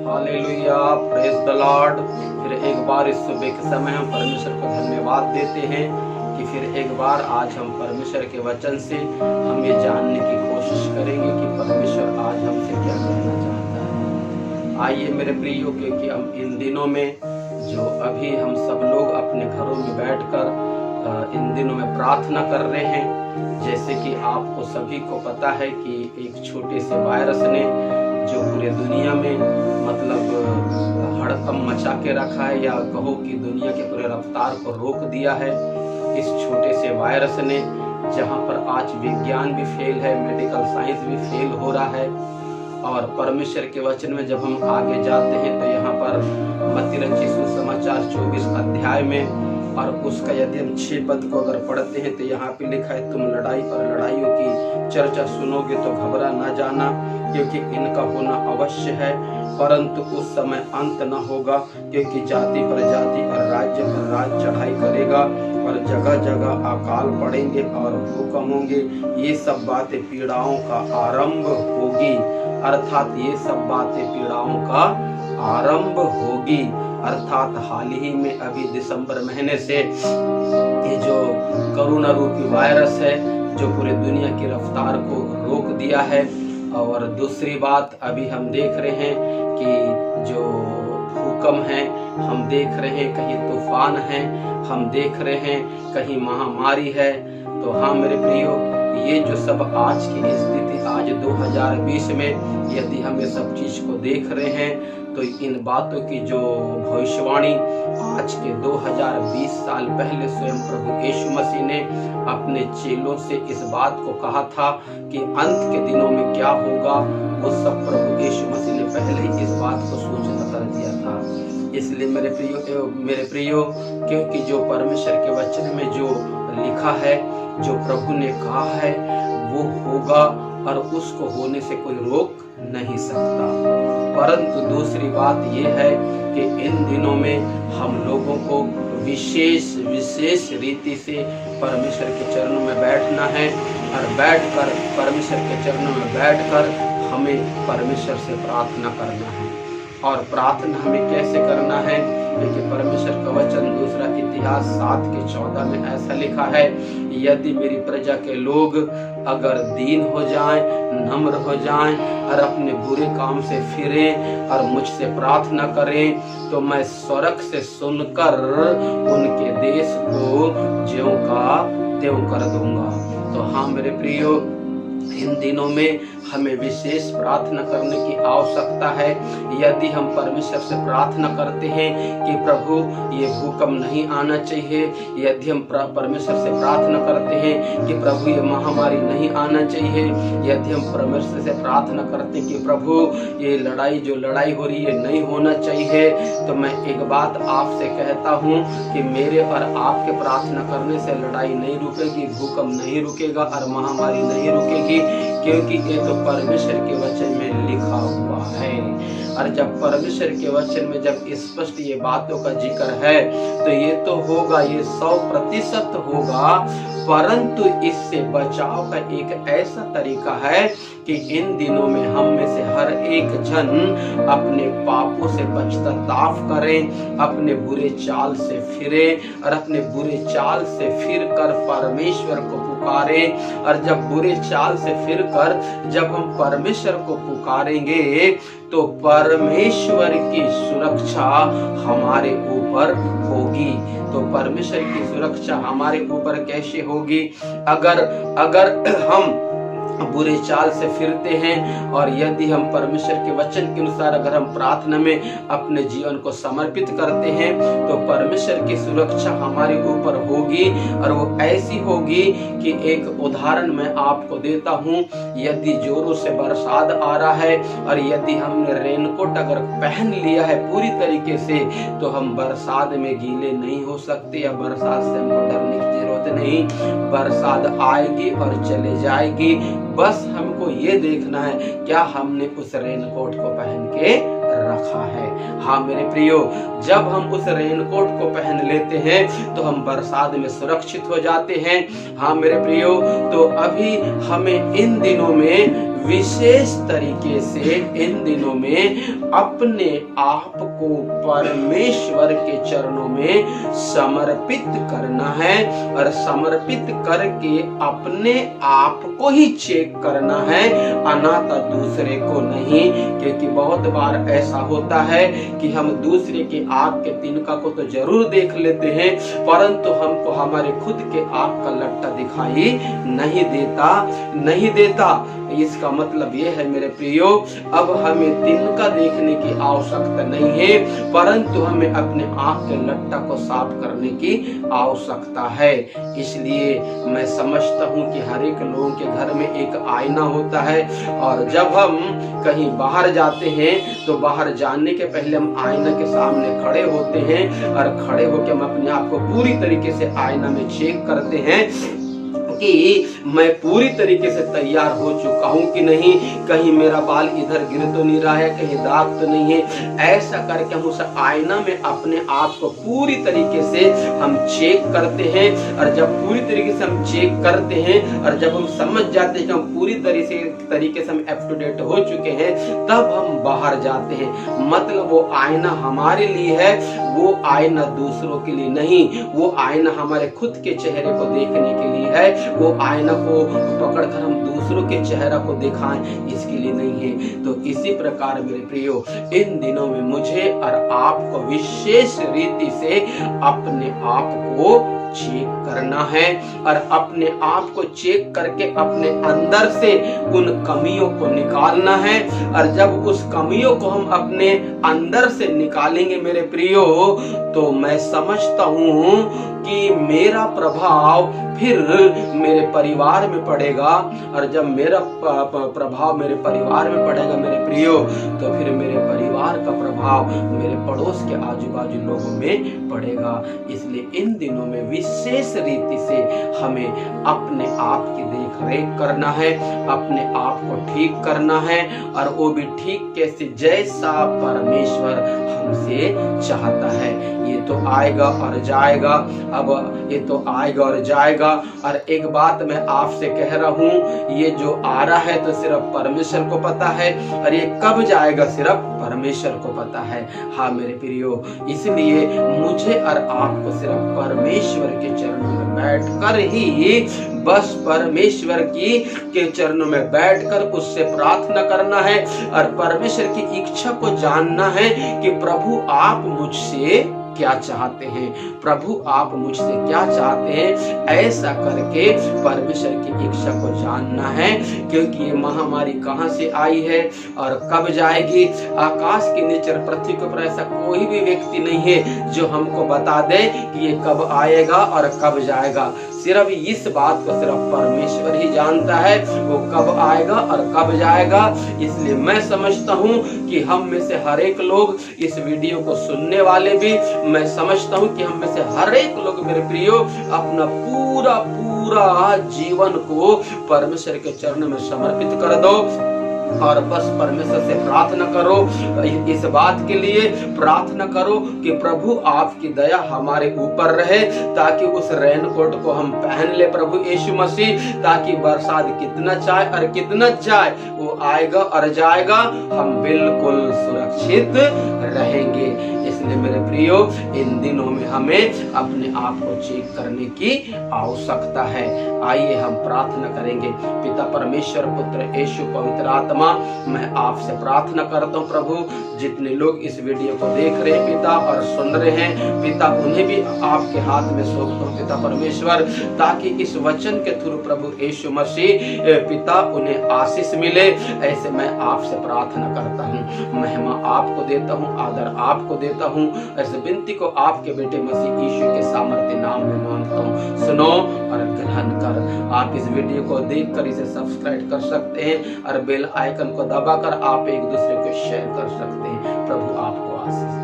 Hallelujah, praise the Lord. फिर एक बार इस सुबह के समय हम परमेश्वर को धन्यवाद देते हैं कि फिर एक बार आज हम परमेश्वर के वचन से हम ये जानने की कोशिश करेंगे कि परमेश्वर आज हमसे क्या कहना चाहता है। आइए मेरे प्रियो, क्योंकि हम इन दिनों में जो अभी हम सब लोग अपने घरों में बैठकर इन दिनों में प्रार्थना कर रहे हैं, जैसे कि आपको सभी को पता है कि एक छोटे से वायरस ने जो पूरे दुनिया में मतलब हड़कंप मचा के रखा है, या कहो कि दुनिया के पूरे रफ्तार को रोक दिया है। इस छोटे से वायरस ने, जहां पर आज विज्ञान भी फेल है, मेडिकल साइंस भी फेल हो रहा है, और परमेश्वर के वचन में जब हम आगे जाते हैं तो यहाँ पर मत्ती रचित सुसमाचार 24 अध्याय में और उसका यदि हम 6 पद को अगर पढ़ते हैं तो यहाँ पे लिखा है, तुम लड़ाई और लड़ाइयों की चर्चा सुनोगे तो घबरा न जाना, क्योंकि इनका होना अवश्य है, परंतु उस समय अंत न होगा। क्योंकि जाति पर जाति और राज्य पर राज्य चढ़ाई करेगा, और जगह जगह अकाल पड़ेंगे और भूकंप होंगे। ये सब बातें पीड़ाओं का आरंभ होगी, अर्थात ये सब बातें पीड़ाओं का आरंभ होगी। अर्थात हाल ही में अभी दिसंबर महीने से ये जो कोरोना रूपी वायरस है, जो पूरे दुनिया की रफ्तार को रोक दिया है। और दूसरी बात, अभी हम देख रहे हैं कि जो भूकंप है, हम देख रहे हैं कहीं तूफान है, हम देख रहे हैं कहीं महामारी है। तो हाँ मेरे प्रियो, ये जो सब आज की स्थिति, आज 2020 में यदि हम ये सब चीज को देख रहे हैं, तो इन बातों की जो भविष्यवाणी आज के 2020 साल पहले स्वयं प्रभु यीशु मसीह ने अपने चेलों से इस बात को कहा था कि अंत के दिनों में क्या होगा, वो सब प्रभु यीशु मसीह ने पहले ही इस बात को सूचना कर दिया था। इसलिए मेरे प्रियो, क्योंकि जो परमेश्वर के वचन में जो लिखा है, जो प्रभु ने कहा है, वो होगा और उसको होने से कोई रोक नहीं सकता। परंतु दूसरी बात यह है कि इन दिनों में हम लोगों को विशेष रीति से परमेश्वर के चरणों में बैठना है, और बैठकर परमेश्वर के चरणों में बैठकर हमें परमेश्वर से प्रार्थना करना है। और प्रार्थना हमें कैसे करना है, क्योंकि परमेश्वर का वचन दूसरा इतिहास 7:14 में ऐसा लिखा है, यदि मेरी प्रजा के लोग अगर दीन हो जाएं, नम्र हो जाएं और अपने बुरे काम से फिरें और मुझसे प्रार्थना करें, तो मैं स्वर्ग से सुनकर उनके देश को ज्यों का त्यों कर दूंगा। तो हाँ मेरे प्रियो, इन दिनों में हमें विशेष प्रार्थना करने की आवश्यकता है। यदि हम परमेश्वर से प्रार्थना करते हैं कि प्रभु ये भूकंप नहीं आना चाहिए, यदि हम परमेश्वर से प्रार्थना करते हैं कि प्रभु ये महामारी नहीं आना चाहिए, यदि हम परमेश्वर से प्रार्थना करते हैं कि प्रभु ये लड़ाई हो रही है नहीं होना चाहिए, तो मैं एक बात आपसे कहता हूँ कि मेरे और आपके प्रार्थना करने से लड़ाई नहीं रुकेगी, भूकंप नहीं रुकेगा और महामारी नहीं रुकेगी, क्योंकि ये तो परमेश्वर के वचन में लिखा हुआ है। और जब परमेश्वर के वचन में जब स्पष्ट ये बातों का जिक्र है, तो ये तो होगा, ये 100% होगा। परंतु इससे बचाव का एक ऐसा तरीका है कि इन दिनों में हम में से हर एक जन अपने पापों से पश्चाताप करें, अपने बुरे चाल से फिरे और अपने बुरे चाल से फिर कर परमेश्वर को पुकारें। और जब बुरे चाल से फिर कर जब हम परमेश्वर को पुकारेंगे, तो परमेश्वर की सुरक्षा हमारे ऊपर होगी। तो परमेश्वर की सुरक्षा हमारे ऊपर कैसे होगी? अगर हम बुरे चाल से फिरते हैं और यदि हम परमेश्वर के वचन के अनुसार अगर हम प्रार्थना में अपने जीवन को समर्पित करते हैं, तो परमेश्वर की सुरक्षा हमारे ऊपर होगी। और वो ऐसी होगी कि एक उदाहरण मैं आपको देता हूँ, यदि जोरों से बरसात आ रहा है और यदि हमने रेनकोट अगर पहन लिया है पूरी तरीके से, तो हम बरसात में गीले नहीं हो सकते, या बरसात से हमको डरने की जरूरत नहीं। बरसात आएगी और चले जाएगी, बस हमको ये देखना है क्या हमने उस रेनकोट को पहन के रखा है। हाँ मेरे प्रियो, जब हम उस रेनकोट को पहन लेते हैं तो हम बरसात में सुरक्षित हो जाते हैं। हाँ मेरे प्रियो, तो अभी हमें इन दिनों में विशेष तरीके से इन दिनों में अपने आप को परमेश्वर के चरणों में समर्पित करना है और समर्पित करके अपने आप को ही चेक करना है, अनाथा दूसरे को नहीं। क्योंकि बहुत बार ऐसा होता है कि हम दूसरे के आंख के तिनका को तो जरूर देख लेते हैं, परंतु हमको हमारे खुद के आंख का लट्टा दिखाई नहीं देता। इसका मतलब यह है मेरे प्रियो, अब हमें तिनका देखने की आवश्यकता नहीं है, परंतु हमें अपने आंख के लट्टा को साफ करने की आवश्यकता है। इसलिए मैं समझता हूँ कि हर एक लोगों के घर में एक आईना होता है, और जब हम कहीं बाहर जाते हैं तो बाहर जाने के पहले हम आईना के सामने खड़े होते हैं, और खड़े होकर हम अपने आप को पूरी तरीके से आईना में चेक करते हैं कि मैं पूरी तरीके से तैयार हो चुका हूं कि नहीं, कहीं मेरा बाल इधर गिर तो नहीं रहा है, कहीं दाग तो नहीं है। ऐसा करके हम उस आईना में अपने आप को पूरी तरीके से हम चेक करते हैं, और जब पूरी तरीके से हम चेक करते हैं और जब हम समझ जाते हैं कि हम पूरी तरीके से हम अप टू डेट हो चुके हैं, तब हम बाहर जाते हैं। मतलब वो आईना हमारे लिए है, वो आईना दूसरों के लिए नहीं। वो आईना हमारे खुद के चेहरे को देखने के लिए है, वो आईना को पकड़कर हम दूसरों के चेहरा को दिखाएं इसके लिए नहीं है। तो इसी प्रकार मेरे प्रियो, इन दिनों में मुझे और आपको विशेष रीति से अपने आप को चेक करना है, और अपने आप को चेक करके अपने अंदर से उन कमियों को निकालना है। और जब उस कमियों को हम अपने अंदर से निकालेंगे मेरे प्रियो, तो मैं समझता हूं कि मेरा प्रभाव फिर मेरे परिवार में पड़ेगा, और जब मेरा प्रभाव मेरे परिवार में पड़ेगा मेरे प्रियो, तो फिर मेरे परिवार का प्रभाव मेरे पड़ोस के आजू बाजू लोगों में पड़ेगा। इसलिए इन दिनों में विशेष रीति से हमें अपने आप की देख रेख करना है, अपने आप को ठीक करना है, और वो भी ठीक कैसे, जैसा परमेश्वर हमसे चाहता है। ये तो आएगा और जाएगा, अब ये तो आएगा और जाएगा। और एक बात मैं आपसे कह रहा हूं, ये जो आ रहा है तो सिर्फ परमेश्वर को पता है, और ये कब जाएगा सिर्फ परमेश्वर को पता है। हाँ मेरे प्रियो, इसलिए मुझे और आपको सिर्फ परमेश्वर के चरणों में बैठकर ही, बस परमेश्वर के चरणों में बैठकर उससे प्रार्थना करना है, और परमेश्वर की इच्छा को जानना है कि प्रभु आप मुझसे क्या चाहते हैं, प्रभु आप मुझसे क्या चाहते हैं। ऐसा करके परमेश्वर की इच्छा को जानना है, क्योंकि ये महामारी कहां से आई है और कब जाएगी। आकाश के नीचे पृथ्वी के ऊपर ऐसा कोई भी व्यक्ति नहीं है जो हमको बता दे कि ये कब आएगा और कब जाएगा। सिर्फ इस बात को सिर्फ परमेश्वर ही जानता है, वो कब आएगा और कब जाएगा। इसलिए मैं समझता हूँ कि हम में से हर एक लोग, इस वीडियो को सुनने वाले भी, मैं समझता हूँ कि हम में से हर एक लोग मेरे प्रियो अपना पूरा जीवन को परमेश्वर के चरणों में समर्पित कर दो, और बस परमेश्वर से प्रार्थना करो, इस बात के लिए प्रार्थना करो कि प्रभु आपकी दया हमारे ऊपर रहे, ताकि उस रेनकोट को हम पहन ले प्रभु यीशु मसीह, ताकि बरसात कितना चाहे और कितना जाए वो आएगा और जाएगा, हम बिल्कुल सुरक्षित रहेंगे। इसलिए मेरे प्रियो, इन दिनों में हमें अपने आप को चेक करने की आवश्यकता है। आइए हम प्रार्थना करेंगे। पिता परमेश्वर, पुत्र यीशु, पवित्र आत्मा, मैं आपसे प्रार्थना करता हूँ प्रभु, जितने लोग इस वीडियो को देख रहे हैं पिता और सुन रहे हैं पिता, उन्हें भी आपके हाथ में सौंपता हूँ पिता परमेश्वर, ताकि इस वचन के थ्रू प्रभु यीशु मसीह पिता उन्हें आशीष मिले। ऐसे मैं आपसे प्रार्थना करता हूँ, महिमा आपको देता हूँ, आदर आपको देता हूँ। ऐसे विनती को आपके बेटे मसीह यीशु के सामर्थ्य नाम में मांगता हूँ, सुनो और ग्रहण कर। आप इस वीडियो को देखकर इसे सब्सक्राइब कर सकते हैं, और बेल आइकन को दबाकर आप एक दूसरे को शेयर कर सकते हैं। प्रभु आपको आशीष